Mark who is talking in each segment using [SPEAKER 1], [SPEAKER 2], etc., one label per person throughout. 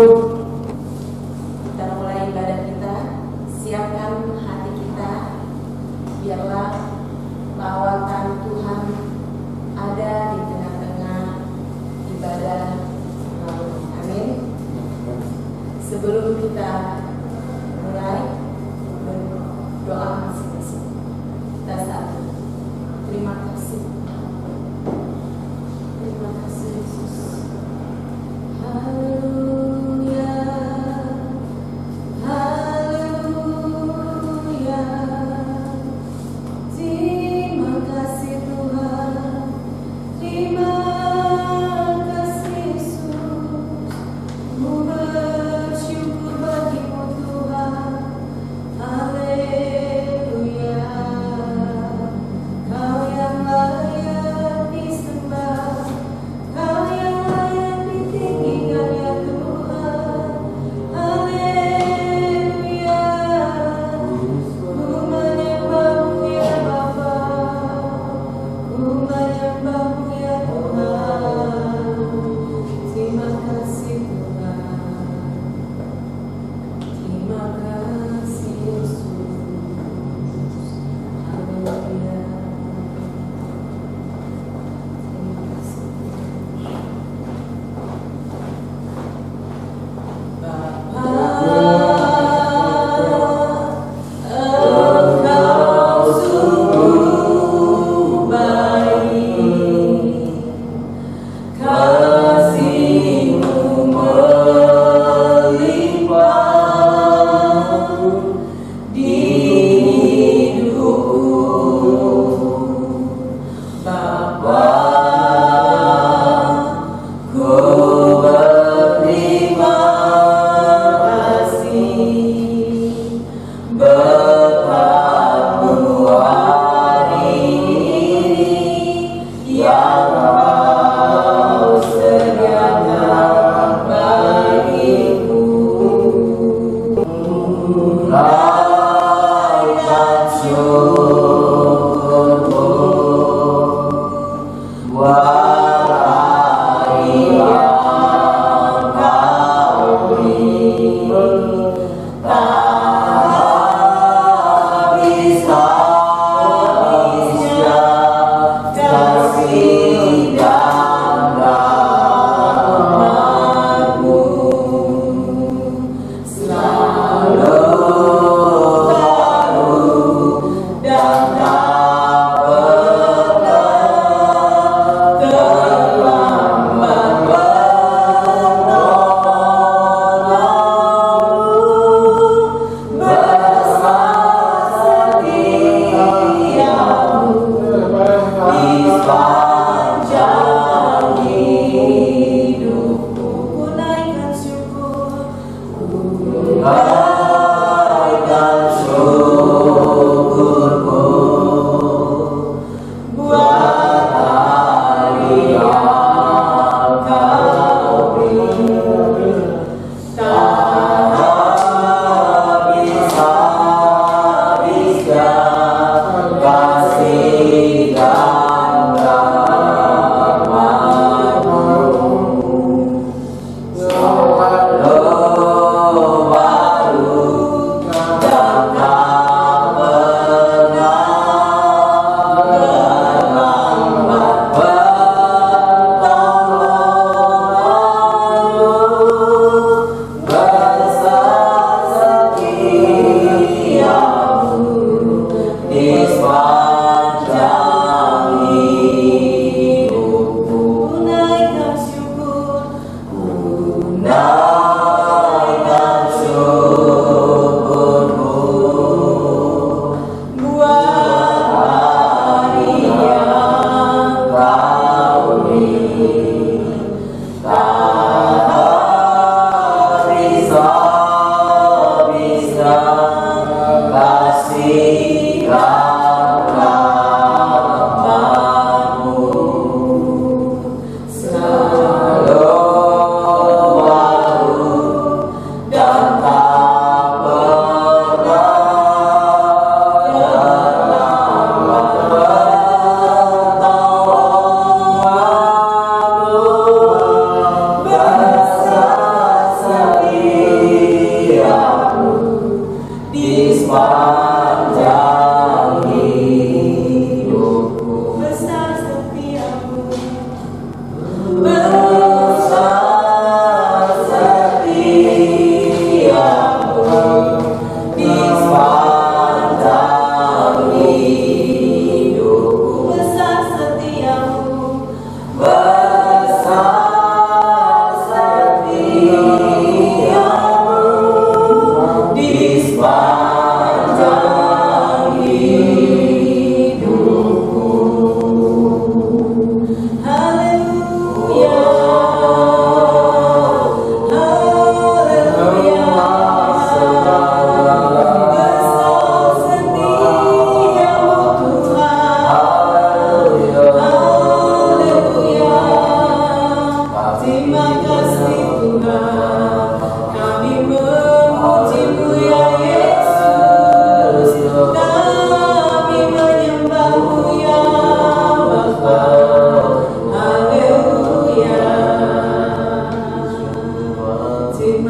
[SPEAKER 1] Sebelum kita mulai ibadah kita, siapkan hati kita, biarlah lawatan Tuhan ada di tengah-tengah ibadah lalu. Amin. Sebelum kita mulai berdoa masing-masing, kita satu. Terima kasih. Terima kasih Yesus. Haleluya. Haleluya. Terima kasih Tuhan. Terima kasih Yesus. Ku bersyukur bagimu Tuhan. Haleluya. Kau yang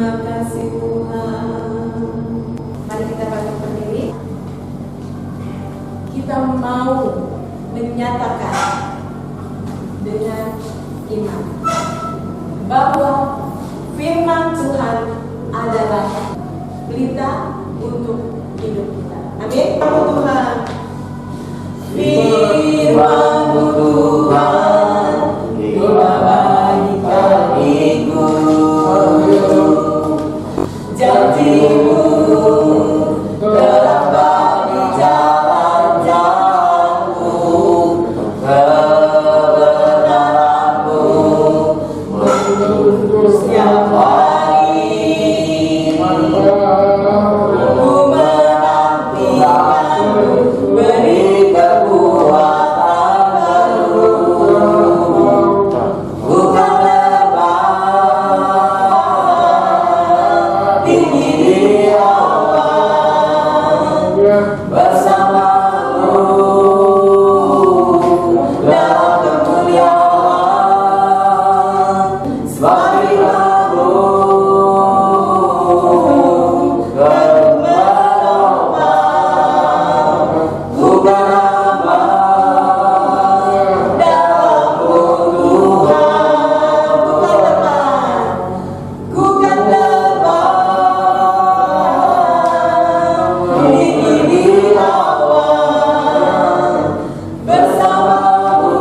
[SPEAKER 1] Terima kasih Tuhan. Mari kita bangkit berdiri. Kita mau menyatakan dengan iman bahwa firman Tuhan adalah berita untuk hidup kita. Amin. Tuhan, firman-Mu Tuhan, kita bagi bagiku, janji-Mu terdapat di jalan-jalanku, kebenaran-Mu menuntun setiap hari. Ku menantikan-Mu beri kekuatan baru, bukan lebat tinggi di awan, bersama-Mu dalam kemuliaan, sebagai lagu berlomba-lomba. Ku beramal dalam-Mu Tuhan, bukan lebat, bukan lebat tinggi di awan, bersama-Mu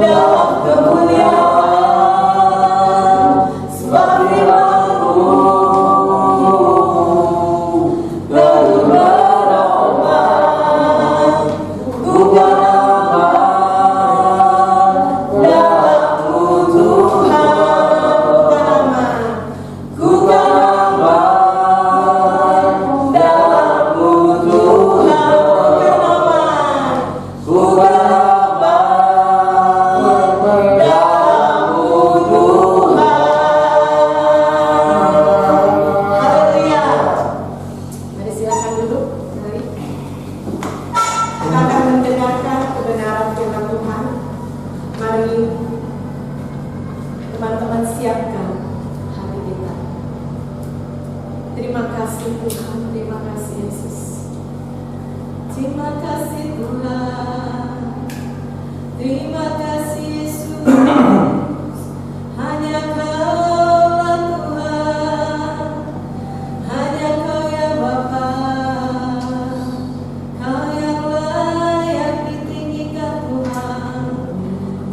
[SPEAKER 1] dalam kemuliaan, sebagai lagu berlomba-lomba. Ku beramal dalam-Mu Tuhan, bukan aman. Ku beramal dalam-Mu Tuhan, bukan aman. Ku beramal dalam-Mu Tuhan. Haleluya. Mari silakan duduk. Mari. Kita akan mendengarkan kebenaran firman Tuhan. Mari teman-teman siapkan hati kita. Terima kasih Tuhan, terima kasih Yesus. Terima kasih Tuhan, terima kasih Yesus. Hanya Kau-lah Tuhan, hanya Kau ya Bapa, Kau yang layak ditinggikan Tuhan.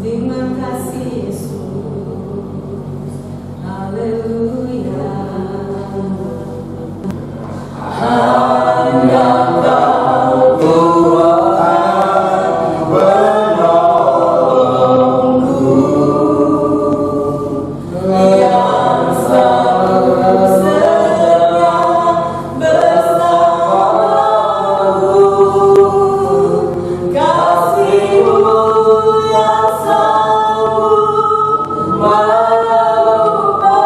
[SPEAKER 1] Terima kasih Yesus. Haleluya. Hanya Kau Tuhan penolongku, yang selalu setia bersamaku. Kasih-Mu yang selalu mengubah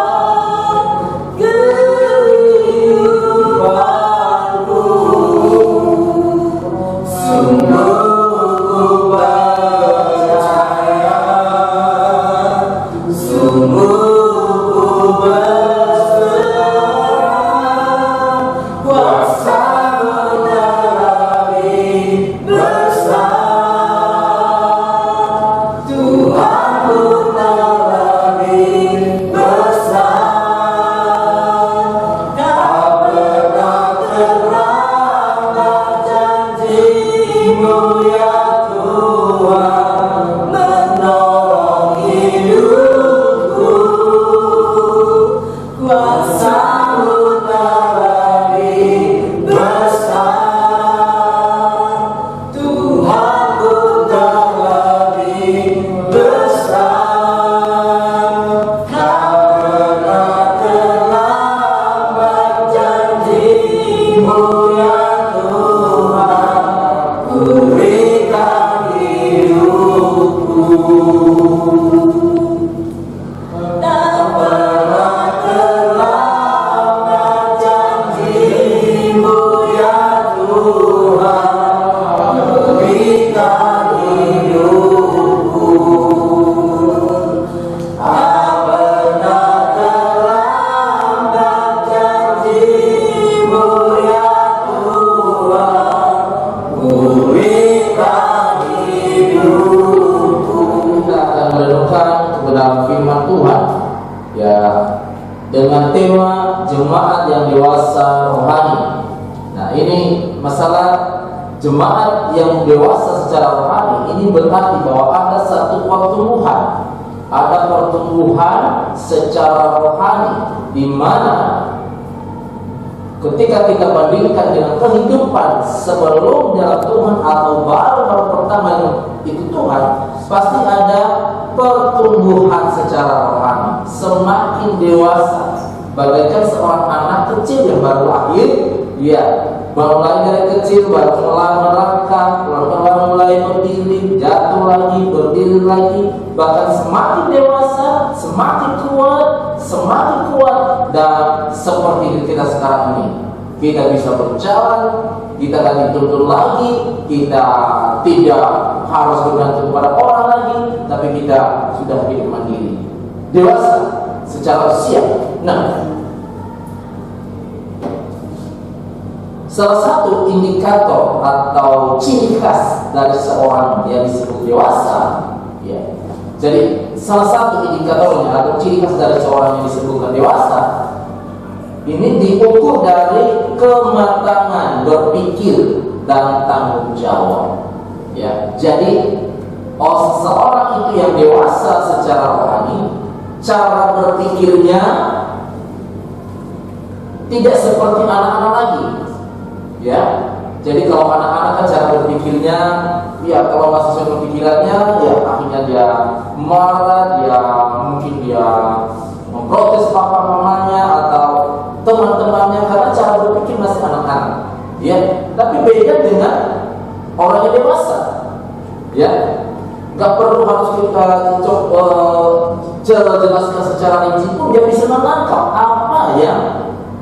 [SPEAKER 2] dengan tema jemaat yang dewasa rohani. Nah, ini masalah jemaat yang dewasa secara rohani ini berarti bahwa ada satu pertumbuhan, ada pertumbuhan secara rohani, di mana ketika kita bandingkan dengan kehidupan sebelum dalam Tuhan atau baru pertama itu Tuhan, pasti ada pertumbuhan secara rohani, semakin dewasa, bagaikan seorang anak kecil yang baru lahir. Ya, mulai dari kecil baru mulai merangkak, mulai berdiri, jatuh lagi, berdiri lagi, bahkan semakin dewasa, semakin kuat, dan seperti kita sekarang ini, kita bisa berjalan, kita tak dituntun lagi, kita tidak harus bergantung pada orang lagi, tapi kita sudah hidup mandiri, dewasa secara usia. Nah, salah satu indikator atau ciri khas dari seorang yang disebut dewasa, ya. Jadi salah satu indikatornya atau ciri khas dari seorang yang disebutkan dewasa ini diukur dari kematangan berpikir dan tanggung jawab. Ya, jadi seseorang itu yang dewasa secara rohani, cara berpikirnya tidak seperti anak-anak lagi. Ya, jadi kalau anak-anak kan cara berpikirnya, ya kalau nggak sesuai dengan pikirannya, ya akhirnya dia marah, mungkin dia memprotes papa mamanya atau teman-temannya karena cara berpikir masih anak-anak. Ya, tapi beda dengan orang yang dewasa. Ya, nggak perlu harus kita jelaskan secara rinci pun dia bisa menangkap apa yang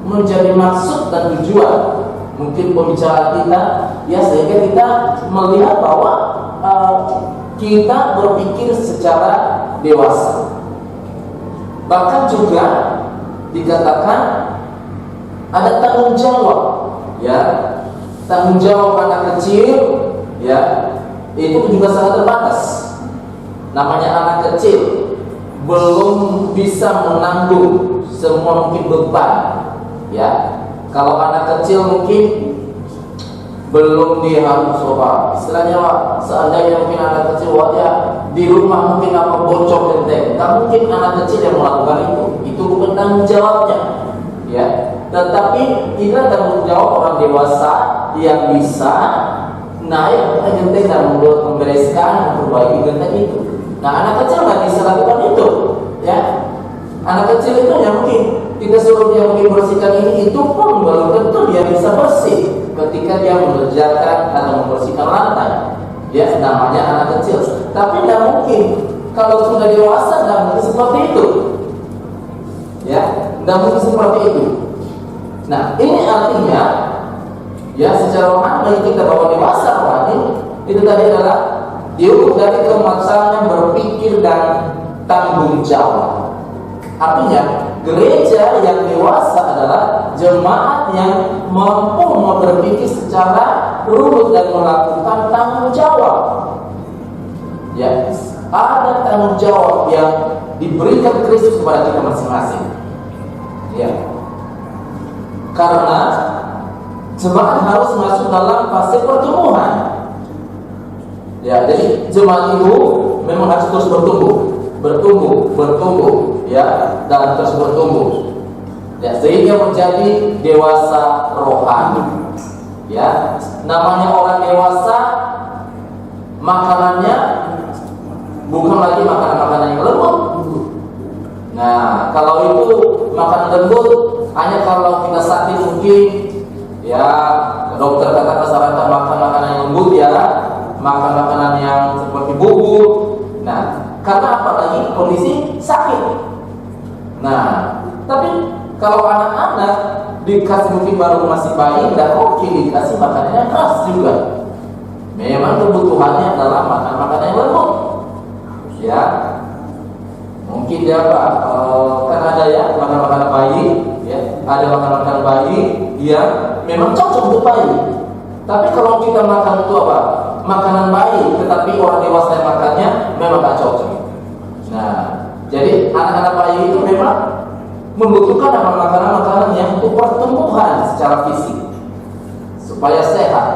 [SPEAKER 2] menjadi maksud dan tujuan mungkin pembicaraan kita, ya, sehingga kita melihat bahwa kita berpikir secara dewasa. Bahkan juga dikatakan ada tanggung jawab, ya, tanggung jawab anak kecil, ya, itu juga sangat terbatas. Namanya anak kecil belum bisa menanggung semua mungkin beban, ya. Kalau anak kecil mungkin belum dia harus coba, istilahnya seandainya mungkin anak kecil ya di rumah mungkin apa bocor genteng, tak mungkin anak kecil yang melakukan itu bukan tanggung jawabnya, ya. Tetapi kita tanggung jawab orang dewasa yang bisa naik ke genteng dan membereskan, memperbaiki genteng itu. Nah, anak kecil nggak bisa lakukan itu, ya. Anak kecil itu yang mungkin kita suruh dia mungkin bersihkan ini, itu pun belum tentu dia bisa bersih ketika dia mengerjakan atau membersihkan lantai. Ya, namanya anak kecil. Tapi tidak mungkin kalau sudah dewasa, tidak mungkin seperti itu. Ya, tidak mungkin seperti itu. Nah, ini artinya, ya, secara rohani kita bahwa dewasa rohani itu tadi adalah diukur dari kematangan berpikir dan tanggung jawab. Artinya gereja yang dewasa adalah jemaat yang mampu berpikir secara runut dan melakukan tanggung jawab. Ya, ada tanggung jawab yang diberikan Kristus kepada kita masing-masing. Ya, karena jemaat harus masuk dalam fase pertumbuhan. Ya, jadi jemaat itu memang harus terus bertumbuh, ya, dan terus bertumbuh, ya, sehingga menjadi dewasa rohani. Ya, namanya orang dewasa, makanannya bukan lagi makanan-makanan yang lembut. Nah, kalau itu makanan lembut hanya kalau kita sakit mungkin, ya, dokter katakan sarankan makan makanan yang lembut, ya, makan makanan yang seperti bubur. Nah, karena apalagi kondisi sakit. Nah, tapi kalau anak-anak dikasih mungkin baru masih bayi, tidak oke dikasih makanan yang keras juga. Memang kebutuhannya adalah makan-makanan yang lembut. Ya, mungkin dia kan ada ya makanan-makanan bayi, ya, ada makanan-makanan bayi yang memang cocok untuk bayi. Tapi kalau kita makan itu apa? Makanan bayi, tetapi orang dewasa yang makannya memang tak cocok. Nah, jadi anak-anak bayi itu memang membutuhkan makanan-makanan yang untuk pertumbuhan secara fisik supaya sehat,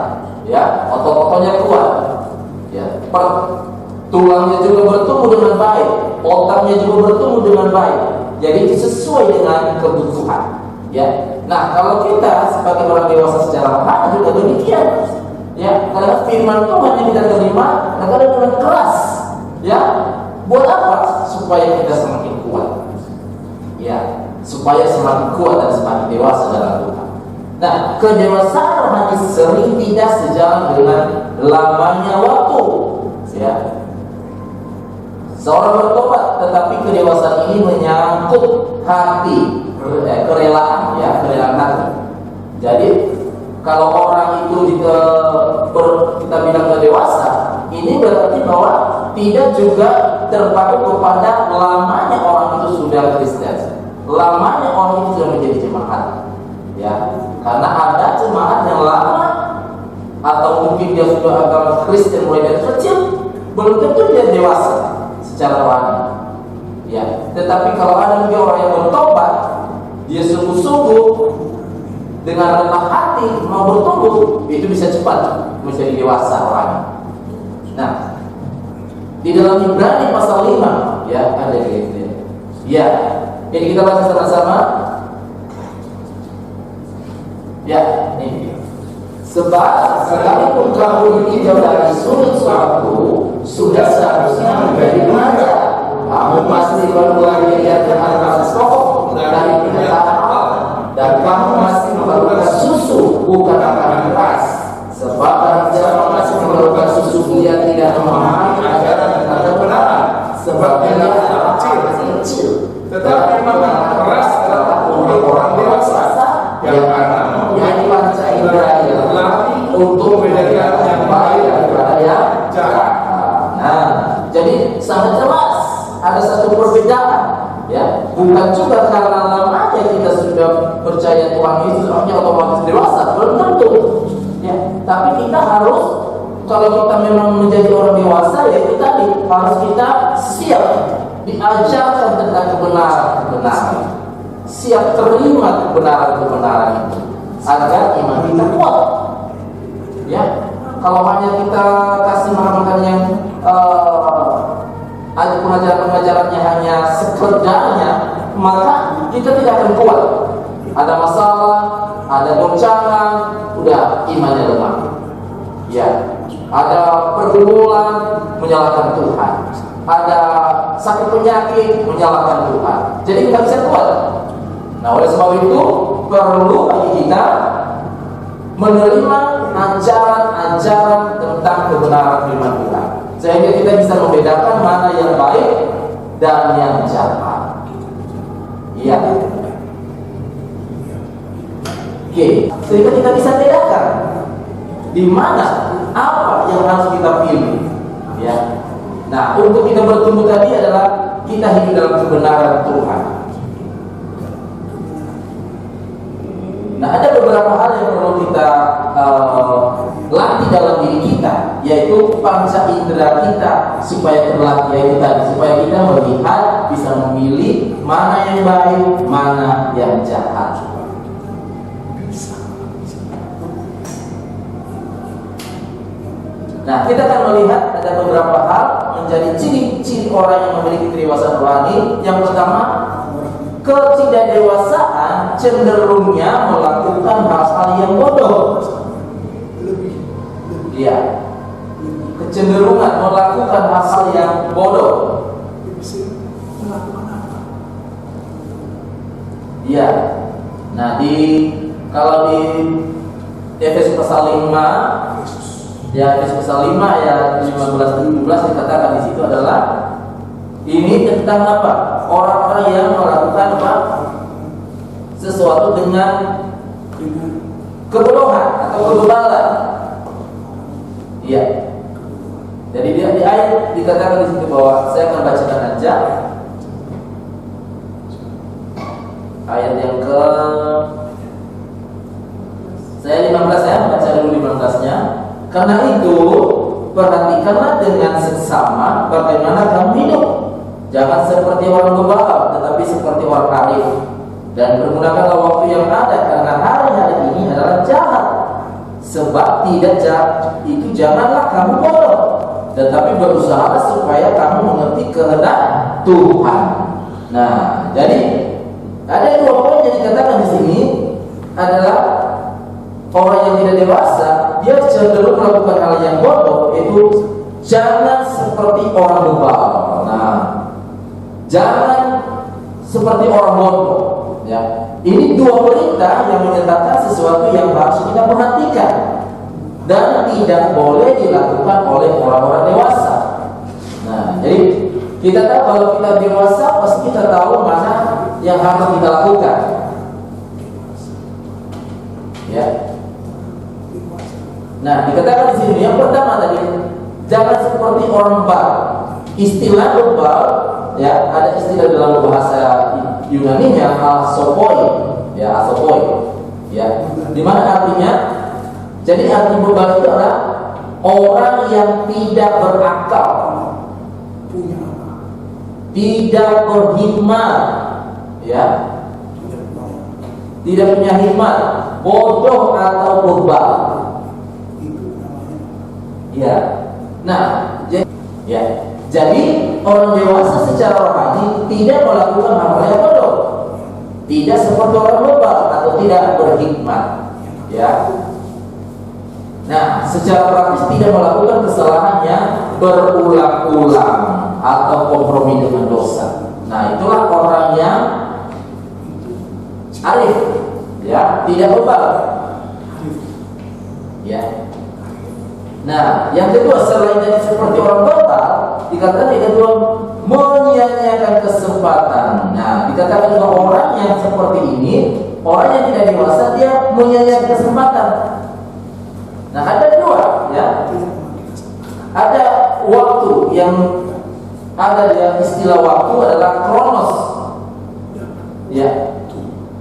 [SPEAKER 2] ya, otot-ototnya kuat, ya, tulangnya juga bertumbuh dengan baik, otaknya juga bertumbuh dengan baik. Jadi itu sesuai dengan kebutuhan, ya. Nah, kalau kita sebagai orang dewasa secara rohani juga demikian, ya, karena firman Tuhan yang kita terima kadang dengan keras, ya. Buat apa? Supaya kita semakin kuat, ya, supaya semakin kuat dan semakin dewasa dalam Tuhan. Nah, kedewasaan rohani sering tidak sejalan dengan lamanya waktu, ya. Seorang bertobat, tetapi kedewasaan ini menyangkut hati, kerelaan, ya, kerelaan hati. Jadi kalau orang itu kita bilang dewasa, ini berarti bahwa tidak juga terpaku kepada lamanya orang itu sudah Kristen, lamanya orang itu sudah menjadi jemaat, ya. Karena ada jemaat yang lama atau mungkin dia sudah agama Kristen mulai dari kecil, belum tentu dia dewasa secara rohani, ya. Tetapi kalau ada juga orang yang bertobat, dia sungguh-sungguh dengan rendah hati mau bertumbuh, itu bisa cepat menjadi dewasa rohani. Nah, di dalam Ibrani pasal 5, ya, ada gitu. Ya, jadi kita baca sama-sama. Ya, ini. Sebab sekalipun kamu ditinjau dari sudut suatu, sudah seharusnya menjadi remaja. Kamu masih berbuat kegiatan atas pokok dari kenyataan Allah, dan kamu masih memerlukan susu, bukan makanan keras. Sebab barang siapa masih memerlukan susu, dia tidak memahami ajaran tentang kebenaran, sebab dia masih kecil. Tetapi makanan keras adalah untuk orang dewasa yang mempunyai panca indera yang latih untuk membedakan yang baik daripada yang jahat. Nah, jadi sangat jelas ada satu perbedaan, ya. Bukan juga karena lamanya kita sudah percaya Tuhan Yesus artinya otomatis dewasa, belum tentu, ya. Tapi kita harus, kalau kita memang menjadi orang dewasa, ya itu tadi harus kita siap diajarkan tentang kebenaran, siap terima kebenaran itu agar iman kita kuat, ya. Kalau hanya kita kasih makan yang pengajaran-pengajarannya hanya sekedarnya, maka kita tidak akan kuat. Ada masalah, ada goncangan, udah imannya lemah, ya. Ada pergumulan, menyalahkan Tuhan. Ada sakit penyakit, menyalahkan Tuhan. Jadi kita bisa kuat. Nah, oleh sebab itu perlu bagi kita menerima ajaran-ajaran tentang kebenaran firman Tuhan, sehingga kita bisa membedakan mana yang baik dan yang jahat. Iya. Oke, sehingga kita bisa bedakan di mana apa yang harus kita pilih, ya. Nah, untuk kita bertumbuh tadi adalah kita hidup dalam kebenaran Tuhan. Nah, ada beberapa hal yang perlu kita latih dalam diri kita, yaitu panca indera kita supaya terlatih, yaitu tadi supaya kita melihat, bisa memilih mana yang baik, mana yang jahat. Nah, kita akan melihat ada beberapa hal menjadi ciri-ciri orang yang memiliki kedewasaan rohani. Yang pertama, ketidakdewasaan cenderungnya melakukan hal-hal yang bodoh. Iya, kecenderungan melakukan hal-hal yang bodoh. Iya. Nah, kalau di Efesus pasal 5, ya, Efesus pasal 5 ayat 15-17 dikatakan di situ adalah ini tentang apa? Orang-orang yang melakukan apa? Sesuatu dengan kebodohan atau kebebalan. Iya. Jadi di ayat dikatakan di situ bahwa saya akan bacakan aja ayat yang saya 15 ya, baca dulu 15-nya. Karena itu perhatikanlah dengan seksama bagaimana kamu hidup. Jangan seperti orang bebal, tetapi seperti orang arif. Dan pergunakanlah waktu yang ada, karena hari-hari ini adalah jahat. Sebab tidak jahat itu janganlah kamu bodoh, tetapi berusaha supaya kamu mengerti kehendak Tuhan. Nah, jadi ada dua poin yang dikatakan di sini adalah orang yang tidak dewasa dia cenderung melakukan hal yang bodoh, itu jangan seperti orang bebal. Nah, jangan seperti orang bodoh. Ya, ini dua perintah yang menyatakan sesuatu yang harus kita perhatikan dan tidak boleh dilakukan oleh orang-orang dewasa. Nah, jadi kita tahu kalau kita dewasa pasti kita tahu mana yang harus kita lakukan. Ya. Nah, dikatakan di sini yang pertama tadi, jangan seperti orang bebal. Istilah bebal, ya, ada istilah dalam bahasa Yunani-nya asopoi, ya, asopoi, ya, di mana artinya? Jadi arti bebal itu adalah orang yang tidak berakal, tidak berhikmat, ya, tidak punya hikmat, bodoh atau bebal, ya. Nah, jadi orang dewasa secara rohani tidak melakukan hal-hal yang bodoh, tidak seperti orang bebal atau tidak berhikmat, ya. Nah, secara praktis tidak melakukan kesalahan yang berulang-ulang atau kompromi dengan dosa. Nah, itulah orang yang arif, ya, tidak bebal, ya. Nah, yang kedua, selain dari seperti orang bebal, dikatakan yang kedua menyia-nyiakan kesempatan. Nah, dikatakan juga orang yang seperti ini, orang yang tidak dewasa, dia menyia-nyiakan kesempatan. Nah, ada dua, ya. Ada waktu yang ada di istilah waktu adalah kronos, ya.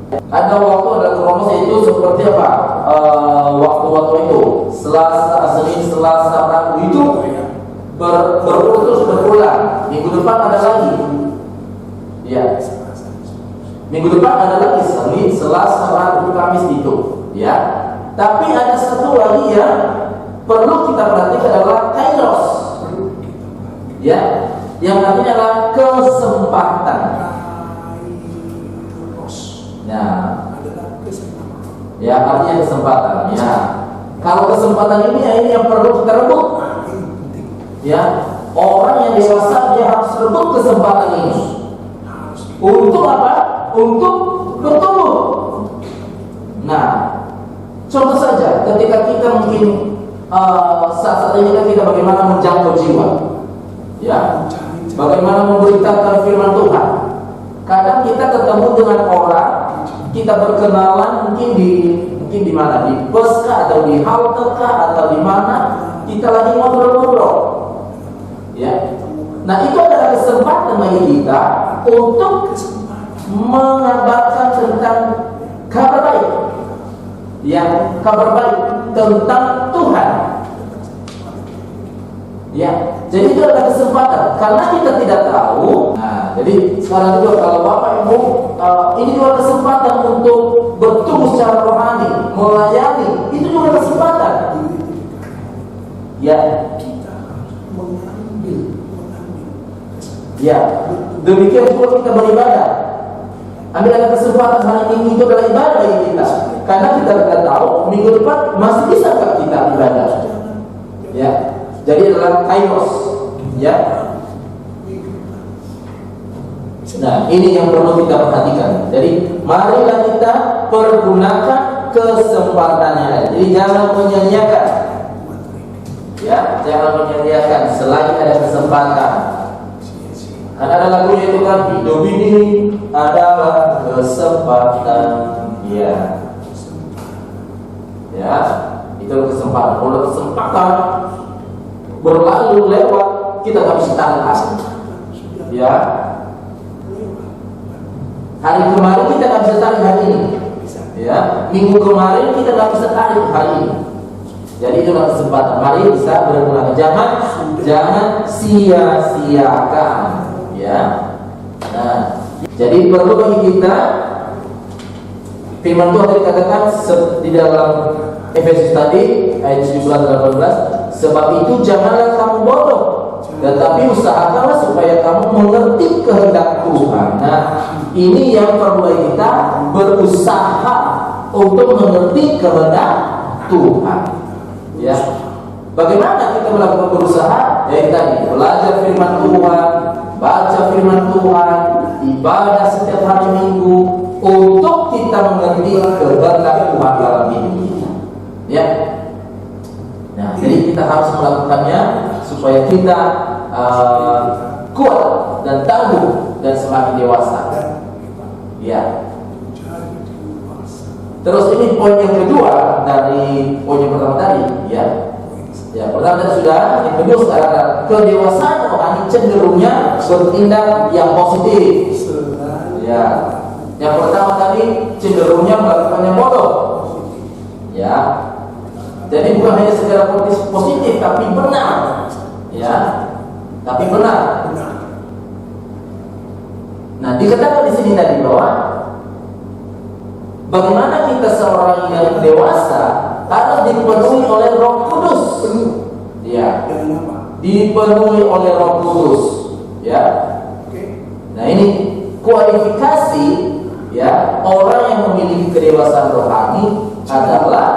[SPEAKER 2] Ada waktu, ada kronos, yaitu seperti apa? Waktu-waktu itu Selasa, Senin, Selasa, Rabu itu terus berulang. Minggu depan ada lagi, ya. Minggu depan ada lagi Senin, Selasa, Rabu, Kamis itu, ya. Tapi ada satu lagi yang perlu kita perhatikan adalah kairos, ya, yang artinya adalah kesempatan. Nah, ya, artinya kesempatan. Ya, kalau kesempatan ini yang perlu kita rebut. Ya, orang yang dewasa dia harus rebut kesempatan ini. Untuk apa? Untuk bertumbuh. Nah, contoh saja, ketika kita mungkin saat ini kita bagaimana menjangkau jiwa, ya, bagaimana memberitakan firman Tuhan. Kadang kita ketemu dengan orang, kita berkenalan mungkin di mana, di bus kah, atau di halte kah, atau di mana, kita lagi ngobrol-ngobrol, ya. Nah, itu adalah kesempatan bagi kita untuk mengabarkan tentang kabar baik, ya, kabar baik tentang Tuhan, ya. Jadi itu adalah kesempatan, karena kita tidak tahu. Nah, jadi sekarang juga kalau Bapak Ibu, ini juga kesempatan untuk bertumbuh secara rohani, melayani, itu juga kesempatan, ya. Ya, demikian juga kita beribadah. Ambil ada kesempatan hari ini, itu adalah ibadah bagi kita, karena kita tidak tahu minggu depan masih bisa nggak kita ibadah, ya. Jadi adalah kairos, ya. Nah, ini yang perlu kita perhatikan. Jadi marilah kita pergunakan kesempatannya. Jadi jangan menyia-nyiakan, ya, jangan menyia-nyiakan selagi ada kesempatan. Karena ada lagunya itu kan, hidup ini adalah kesempatan, ya, ya, itu kesempatan. Kalau kesempatan berlalu lewat, kita nggak bisa tahan, ya. Hari kemarin kita nggak bisa tarik hari ini, ya. Minggu kemarin kita nggak bisa tarik hari ini. Jadi itu adalah kesempatan. Mari bisa berguna. Jangan sia-siakan, ya. Nah, jadi perlu bagi kita Firman Tuhan dikatakan di dalam Efesus tadi ayat 17-18, sebab itu janganlah kamu bodoh, tetapi usahakanlah supaya kamu mengerti kehendak Tuhan. Nah, ini yang perlu kita berusaha untuk mengerti kehendak Tuhan. Ya, bagaimana kita melakukan berusaha? Ya tadi, belajar firman Tuhan, baca firman Tuhan, ibadah setiap hari Minggu, untuk kita mengerti kehendak Tuhan dalam hidup kita. Ya. Nah, jadi kita harus melakukannya supaya kita kuat dan tangguh dan semakin dewasa. Ya. Terus ini poin yang kedua dari poin yang pertama tadi, ya. Ya, pertama tadi sudah, yang kedua sekarang kedewasaan rohani cenderungnya bertindak yang positif. Ya. Yang pertama tadi cenderungnya melakukan yang bodoh. Ya. Jadi bukan hanya secara positif, tapi benar. Ya. Tapi benar. Nah, dikatakan di sini tadi bahwa bagaimana kita seorang yang dewasa harus dipenuhi oleh Roh Kudus. Ya. Dipenuhi oleh Roh Kudus. Ya. Nah, ini kualifikasi, ya, orang yang memiliki kedewasaan rohani adalah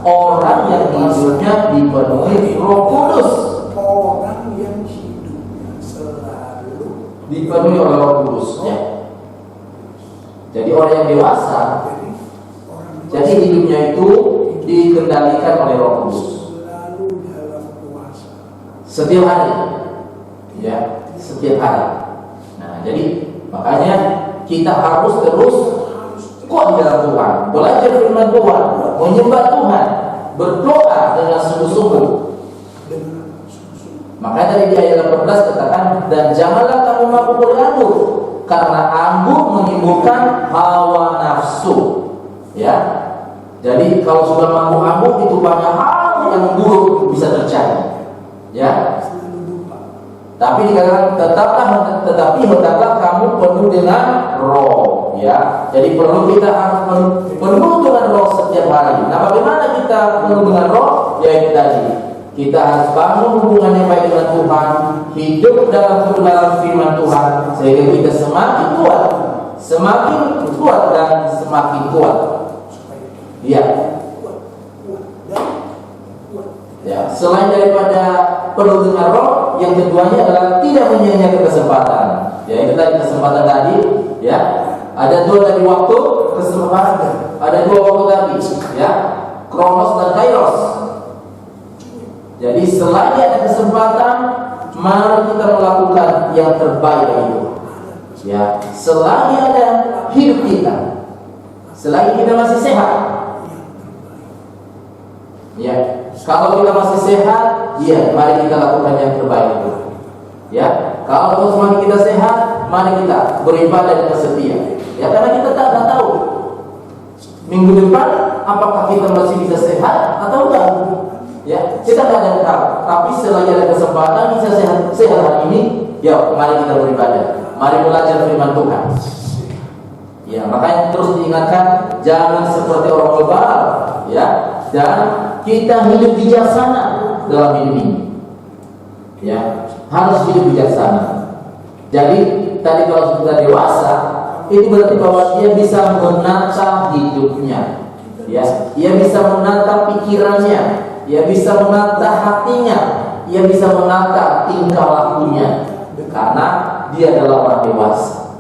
[SPEAKER 2] orang yang hidupnya dipenuhi Roh Kudus.
[SPEAKER 3] Orang yang hidupnya selalu
[SPEAKER 2] Dipenuhi oleh Roh Kudus, ya. Jadi orang yang dewasa, jadi hidupnya itu dikendalikan oleh Roh Kudus.
[SPEAKER 3] selalu dalam puasa.
[SPEAKER 2] Setiap hari, ya, setiap hari. Nah, jadi makanya kita harus terus kuat di dalam Tuhan, belajar firman Tuhan, menyembah Tuhan, berdoa dengan sungguh-sungguh. Makanya tadi di ayat 18 katakan, dan janganlah kamu mabuk oleh anggur, karena anggur menimbulkan hawa nafsu. Ya, jadi kalau sudah mabuk anggur itu banyak hal yang buruk bisa terjadi. Ya. Tapi dikatakan tetapi hendaklah kamu penuh dengan Roh, ya. Jadi perlu kita harus penuh dengan Roh setiap hari. Nah, bagaimana kita penuh dengan Roh? Ya itu tadi. Kita harus bangun hubungan yang baik dengan Tuhan, hidup dalam kebenaran firman Tuhan, sehingga kita semakin kuat dan semakin kuat. Ya. Ya, selain daripada penuh dengan Roh, yang keduanya adalah tidak menyia-nyiakan kesempatan. Ya, itu tadi kesempatan tadi, ya. Ada dua tadi waktu, kesempatan. Ada dua waktu tadi, ya. Kronos dan Kairos. Jadi selagi ada kesempatan, mari kita melakukan yang terbaik itu. Ya, selagi ada hidup kita, selagi kita masih sehat. Ya. Kalau kita masih sehat, ya, mari kita lakukan yang terbaik itu. Ya, kalau semakin kita sehat, mari kita beribadah dengan setia. Ya, karena kita tak tahu minggu depan apakah kita masih bisa sehat atau enggak. Ya, kita tidak ada tahu. Tapi selagi ada kesempatan bisa sehat hari ini, ya, mari kita beribadah. Mari belajar firman Tuhan. Ya, makanya terus diingatkan jangan seperti orang bebal, ya, dan kita hidup bijaksana dalam hidup ini. Ya, harus hidup bijaksana. Jadi tadi kalau sudah dewasa, itu berarti bahwa dia bisa menata hidupnya. Ya, dia bisa menata pikirannya, dia bisa menata hatinya, dia bisa menata tingkah lakunya, karena dia adalah orang dewasa.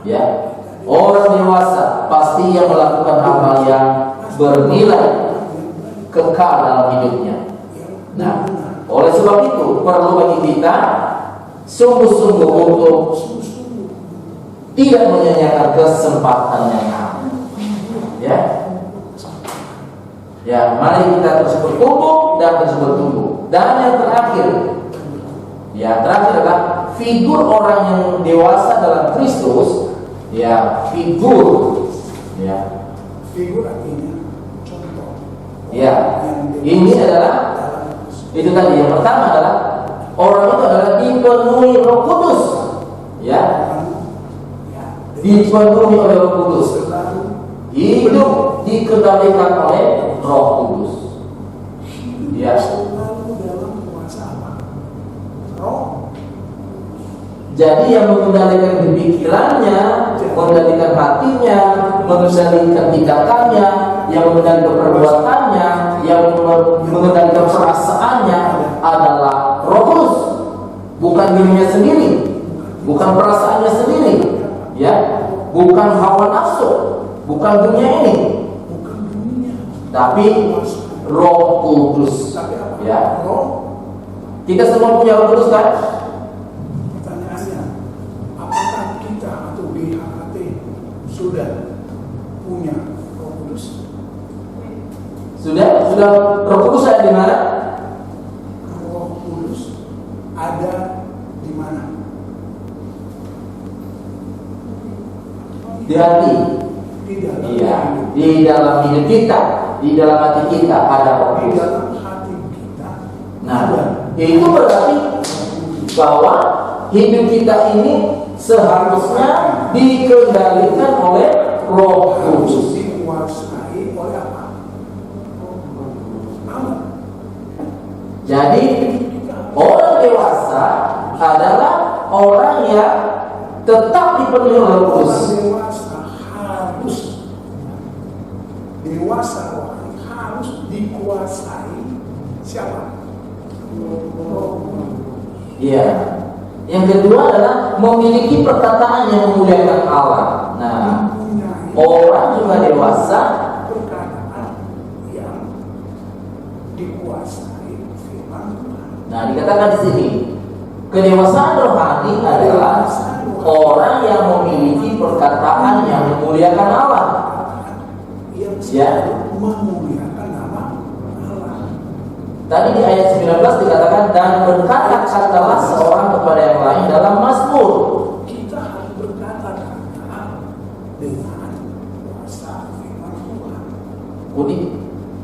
[SPEAKER 2] Ya, orang dewasa pasti yang melakukan hal-hal yang bernilai kekal dalam hidupnya. Nah, oleh sebab itu perlu bagi kita sungguh-sungguh untuk tidak menyia-nyiakan kesempatan yang ada. Ya, ya, mari kita terus bertumbuh dan terus bertumbuh. Dan yang terakhir, ya, terakhir adalah figur orang yang dewasa dalam Kristus. Ya, figur, ya,
[SPEAKER 3] Figur artinya contoh.
[SPEAKER 2] ya, ini adalah itu tadi. Yang pertama adalah orang itu adalah dipenuhi Roh Kudus. Ya, dipenuhi oleh Roh Kudus. hidup dikendalikan oleh Roh Kudus. Ya.
[SPEAKER 3] Selalu dalam kuasa apa? Roh.
[SPEAKER 2] Jadi yang mengendalikan pikirannya, mengendalikan hatinya, mengendalikan tindakannya, yang mengendalikan perbuatannya, yang mengendalikan perasaannya adalah Roh Kudus, bukan dirinya sendiri, bukan perasaannya sendiri, ya, bukan hawa nafsu, bukan dunia ini,
[SPEAKER 3] Bukan dunia.
[SPEAKER 2] tapi Roh Kudus,
[SPEAKER 3] Tapi apa?
[SPEAKER 2] ya.
[SPEAKER 3] Roh.
[SPEAKER 2] Kita semua punya Roh Kudus kan?
[SPEAKER 3] Pertanyaannya, apakah kita atau GHKT sudah punya Roh Kudus?
[SPEAKER 2] Sudah Roh Kudus ada di mana?
[SPEAKER 3] Roh Kudus ada di mana?
[SPEAKER 2] Di hati.
[SPEAKER 3] Di dalam
[SPEAKER 2] Iya,
[SPEAKER 3] hidup.
[SPEAKER 2] di dalam hidup kita, di dalam hati kita ada Roh
[SPEAKER 3] Di
[SPEAKER 2] Kudus.
[SPEAKER 3] dalam hati kita.
[SPEAKER 2] Nah, itu berarti bahwa hidup kita ini seharusnya dikendalikan oleh Roh Kudus.
[SPEAKER 3] Dikuasai oleh apa? Apa?
[SPEAKER 2] Jadi orang dewasa adalah orang yang tetap dipenuhi oleh Roh Kudus.
[SPEAKER 3] Dewasa orang harus dikuasai siapa?
[SPEAKER 2] Iya. Yang kedua adalah memiliki perkataan yang memuliakan Allah. Nah, orang juga dewasa
[SPEAKER 3] Perkataan yang dikuasai firman Tuhan.
[SPEAKER 2] Nah, dikatakan di sini, kedewasaan rohani adalah orang yang memiliki perkataan yang memuliakan Allah.
[SPEAKER 3] Yang
[SPEAKER 2] Ya.
[SPEAKER 3] memuliakan nama Allah.
[SPEAKER 2] Tadi di ayat 19 dikatakan, dan berkata-katalah seorang kepada yang lain dalam Mazmur.
[SPEAKER 3] Kita harus berkata-kata dengan kuasa firman Tuhan.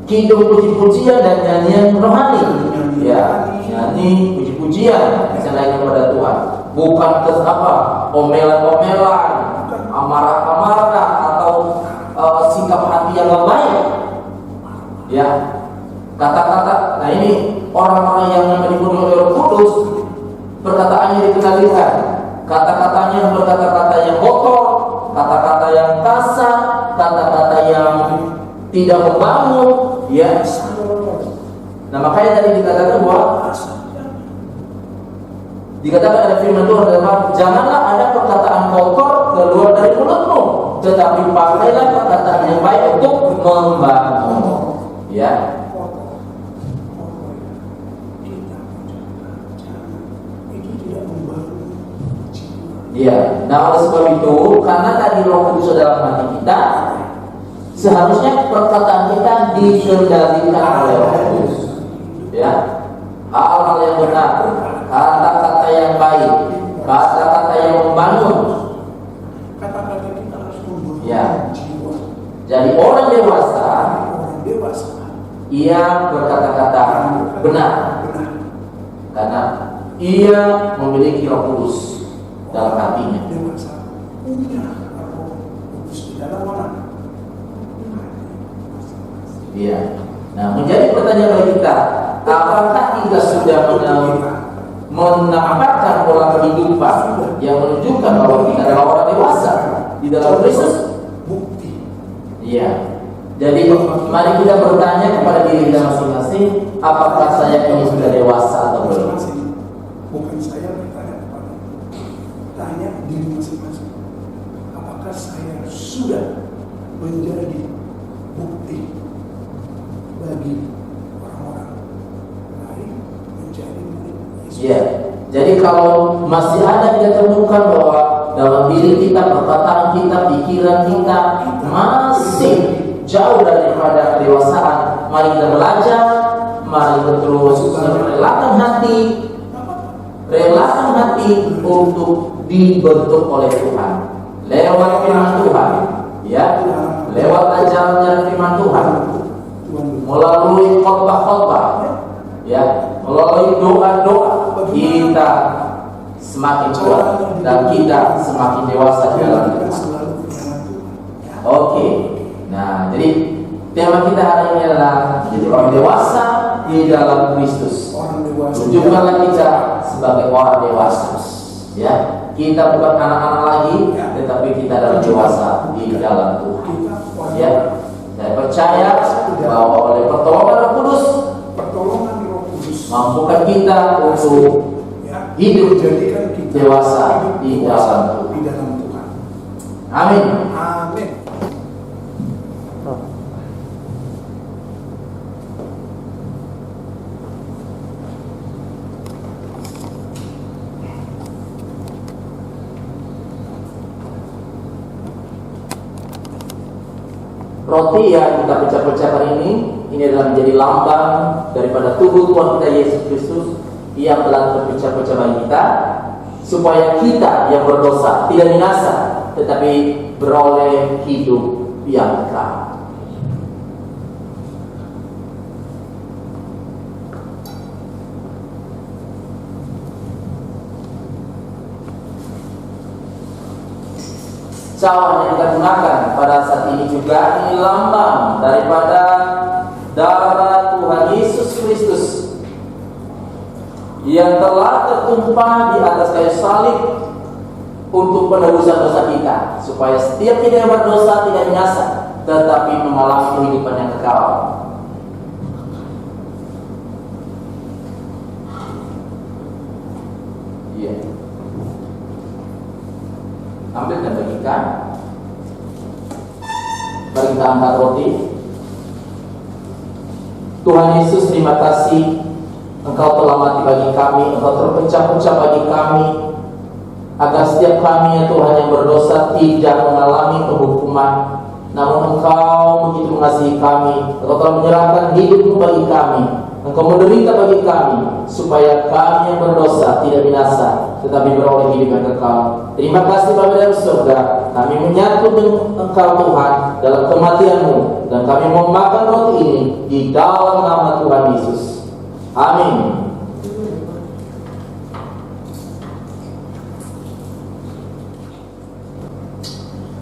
[SPEAKER 2] Kidung puji-pujian dan nyanyian rohani. Ya, nyanyi puji-pujian selain kepada Tuhan. Bukan omelan-omelan, amarah-amarah atau sikap hati yang baik. Ya, kata-kata. Nah, ini orang-orang yang dipenuhi oleh Roh Kudus, perkataannya dikendalikan. Kata-katanya berkata-kata yang kotor, kata-kata yang kasar, kata-kata yang tidak membangun, ya. Nah, makanya tadi dikatakan bahwa ada firman Tuhan dalam, janganlah ada perkataan kotor keluar dari mulutmu, tetapi pakailah perkataan yang baik untuk membangun. Ya. Iya. Nah, oleh sebab itu, karena tadi Roh Kudus dalam hati kita, seharusnya perkataan kita dikendalikan oleh Roh Kudus. Ya, hal-hal yang benar, kata-kata yang baik, kata-kata yang membangun.
[SPEAKER 3] Kata-kata kita harus membangun
[SPEAKER 2] Ya.
[SPEAKER 3] jiwa.
[SPEAKER 2] Jadi orang dewasa,
[SPEAKER 3] Orang dewasa
[SPEAKER 2] ia berkata-kata benar, karena ia memiliki Roh Kudus dalam hatinya.
[SPEAKER 3] dewasa punya Roh Kudus di dalam mana?
[SPEAKER 2] Iya. Nah, menjadi pertanyaan bagi kita, apakah kita sudah menampakkan pola kehidupan yang menunjukkan bahwa kita adalah orang dewasa di dalam Kristus?
[SPEAKER 3] Bukti.
[SPEAKER 2] Iya. Jadi mari kita bertanya kepada diri kita masing-masing, apakah saya ini sudah dewasa atau belum?
[SPEAKER 3] Masing-masing. Bukan saya bertanya kepada, tanya diri masing-masing. Apakah saya sudah menjadi bukti bagi orang-orang lain menjadi murid Yesus?
[SPEAKER 2] Iya. Jadi kalau masih ada kita temukan bahwa dalam diri kita, perkataan kita, pikiran kita masih jauh daripada kedewasaan, mari kita belajar, mari kita terus relakan hati untuk dibentuk oleh Tuhan lewat firman Tuhan, ya, lewat ajaran firman Tuhan, melalui khotbah-khotbah, ya, melalui doa-doa, kita semakin kuat dan kita semakin dewasa di dalam Tuhan. Oke. Nah, jadi tema kita hari ini adalah jadi orang dewasa di dalam Kristus.
[SPEAKER 3] Orang dewasa.
[SPEAKER 2] Tunjukkanlah kita sebagai orang dewasa. Ya, kita bukan anak-anak lagi, tetapi kita adalah dewasa di dalam Tuhan. Ya, saya percaya bahwa oleh pertolongan Roh Kudus, mampukan kita untuk hidup dewasa di dalam Tuhan. Amin.
[SPEAKER 3] Amin.
[SPEAKER 2] Roti yang kita pecah-pecah hari ini adalah menjadi lambang daripada tubuh Tuhan kita Yesus Kristus yang telah terpecah-pecah bagi kita, supaya kita yang berdosa tidak binasa, tetapi beroleh hidup yang kekal. Cawan yang kita gunakan pada saat ini juga ini lambang daripada darah Tuhan Yesus Kristus yang telah tertumpah di atas kayu salib untuk penebusan dosa kita, supaya setiap kita yang berdosa tidak binasa, tetapi mengalami kehidupan yang kekal. Iya. Ambil dan bagikan. Mari kita angkat roti. Tuhan Yesus, terima kasih Engkau telah mati bagi kami, Engkau terpecah-pecah bagi kami, agar setiap kami ya Tuhan yang berdosa tidak mengalami penghukuman. Namun Engkau begitu mengasihi kami, Engkau telah menyerahkan hidupmu bagi kami, Engkau menderita bagi kami, supaya kami yang berdosa tidak binasa, tetapi beroleh hidup yang kekal. Terima kasih Bapa dalam surga, kami menyatu dengan Engkau Tuhan dalam kematian-Mu, dan kami mau makan roti ini di dalam nama Tuhan Yesus. Amin.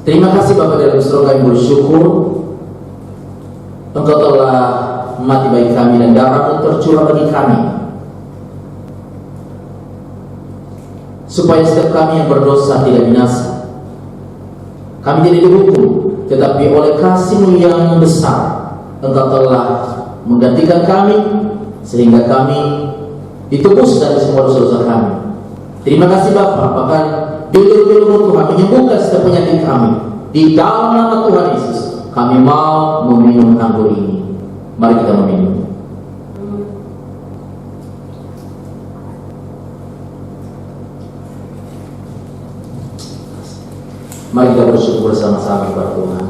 [SPEAKER 2] Terima kasih Bapa dalam surga yang bersyukur, Engkau telah mati bagi kami dan darah-Mu tercurah bagi kami, supaya setiap kami yang berdosa tidak binasa. Kami tidak dihukum, tetapi oleh kasih-Mu yang besar, Engkau telah menggantikan kami, sehingga kami ditebus dari semua dosa-dosa kami. Terima kasih Bapa, bahkan Biru-biru Tuhan menyembuhkan setiap penyakit kami. Di dalam nama Tuhan Yesus, kami mau meminum anggur ini. Mari kita meminum. Mari kita bersyukur bersama-sama kepada Tuhan.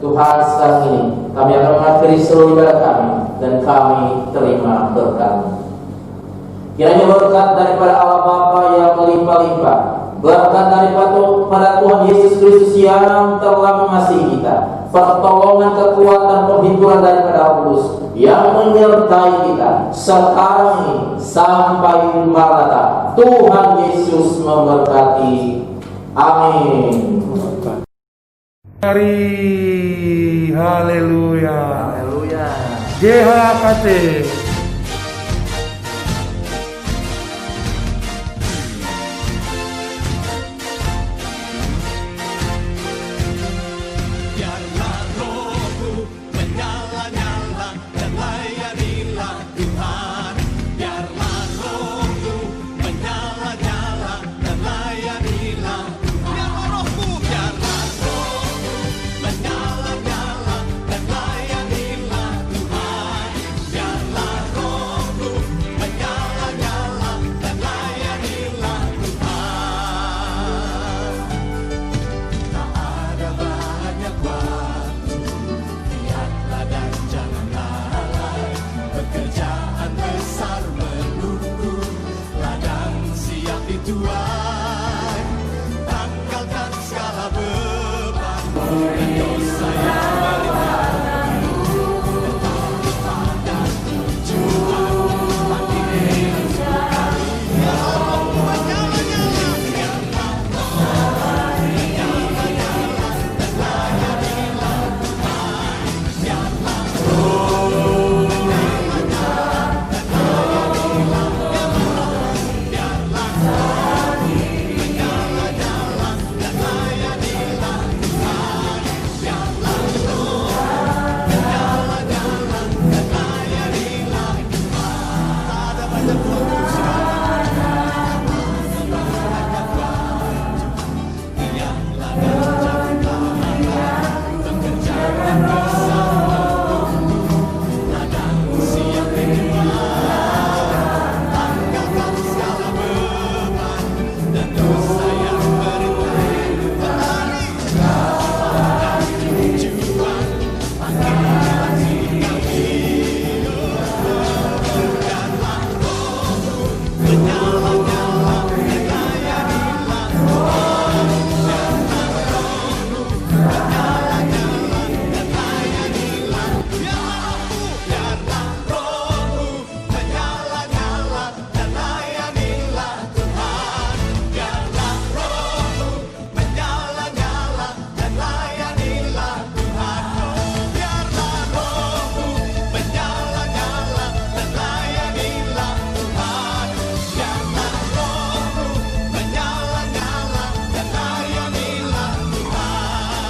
[SPEAKER 2] Tuhan, sekarang ini kami akan mengakhiri seluruh ibadah kami, dan kami terima berkat. Kiranya berkat daripada Allah Bapa yang melimpah-limpah, berkat daripada Tuhan Yesus Kristus yang telah mengasihi kita, pertolongan, kekuatan, penghiburan daripada Roh Kudus yang menyertai kita sekarang ini sampai Maranatha. Tuhan Yesus memberkati. Amin.
[SPEAKER 4] Hari haleluya.
[SPEAKER 2] Haleluya.
[SPEAKER 4] GHKT